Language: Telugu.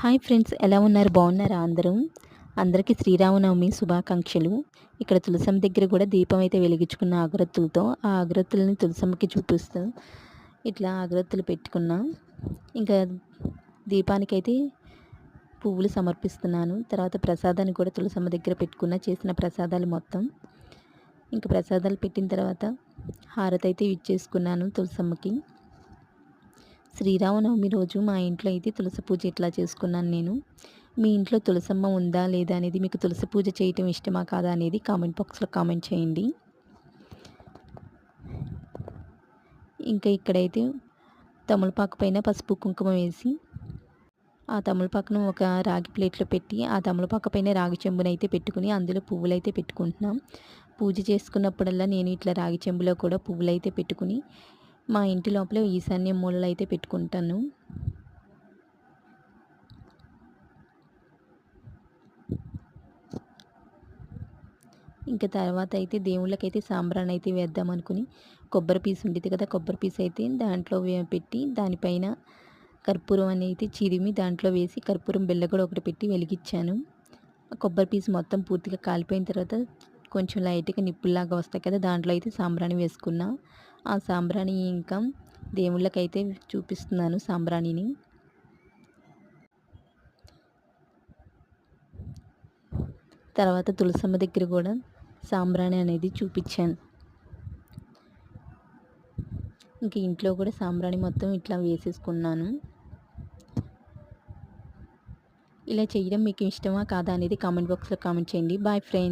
హాయ్ ఫ్రెండ్స్, ఎలా ఉన్నారు? బాగున్నారా అందరూ? అందరికీ శ్రీరామనవమి శుభాకాంక్షలు. ఇక్కడ తులసమ్మ దగ్గర కూడా దీపం అయితే వెలిగించుకున్న అగరొత్తులతో. ఆ అగరొత్తులని తులసమ్మకి చూపిస్తూ ఇట్లా అగరొత్తులు పెట్టుకున్నా. ఇంకా దీపానికైతే పువ్వులు సమర్పిస్తున్నాను. తర్వాత ప్రసాదాన్ని కూడా తులసమ్మ దగ్గర పెట్టుకున్న, చేసిన ప్రసాదాలు మొత్తం. ఇంకా ప్రసాదాలు పెట్టిన తర్వాత హారతి అయితే ఇచ్చేసుకున్నాను తులసమ్మకి. శ్రీరామనవమి రోజు మా ఇంట్లో అయితే తులసి పూజ ఇట్లా చేసుకున్నాను నేను. మీ ఇంట్లో తులసమ్మ ఉందా లేదా అనేది, మీకు తులసి పూజ చేయటం ఇష్టమా కాదా అనేది కామెంట్ బాక్స్లో కామెంట్ చేయండి. ఇంకా ఇక్కడైతే తమలపాకు పైన పసుపు కుంకుమ వేసి ఆ తమలపాకును ఒక రాగి ప్లేట్లో పెట్టి, ఆ తమలపాకు పైన రాగి చెంబునైతే పెట్టుకుని అందులో పువ్వులైతే పెట్టుకుంటున్నాం. పూజ చేసుకున్నప్పుడల్లా నేను ఇట్లా రాగి చెంబులో కూడా పువ్వులైతే పెట్టుకుని మా ఇంటి లోపల ఈశాన్య మూలలో అయితే పెట్టుకుంటాను. ఇంకా తర్వాత అయితే దేవుళ్ళకైతే సాంబ్రాణి అయితే వేద్దాం అనుకుని, కొబ్బరి పీసు ఉండేది కదా, కొబ్బరి పీసు అయితే దాంట్లో పెట్టి దానిపైన కర్పూరం అనేది చిరిమి దాంట్లో వేసి కర్పూరం బిళ్ళ కూడా ఒకటి పెట్టి వెలిగించాను. కొబ్బరి పీసు మొత్తం పూర్తిగా కాలిపోయిన తర్వాత కొంచెం లైట్గా నిప్పుల్లాగా వస్తాయి కదా, దాంట్లో అయితే సాంబ్రాణి వేసుకున్నా. ఆ సాంబ్రాణి ఇంకా దేవుళ్ళకైతే చూపిస్తున్నాను సాంబ్రాణిని. తర్వాత తులసమ్మ దగ్గర కూడా సాంబ్రాణి అనేది చూపించాను. ఇంక ఇంట్లో కూడా సాంబ్రాణి మొత్తం ఇట్లా వేసేసుకున్నాను. ఇలా చేయడం మీకు ఇష్టమా కాదా అనేది కామెంట్ బాక్స్లో కామెంట్ చేయండి. Bye friends.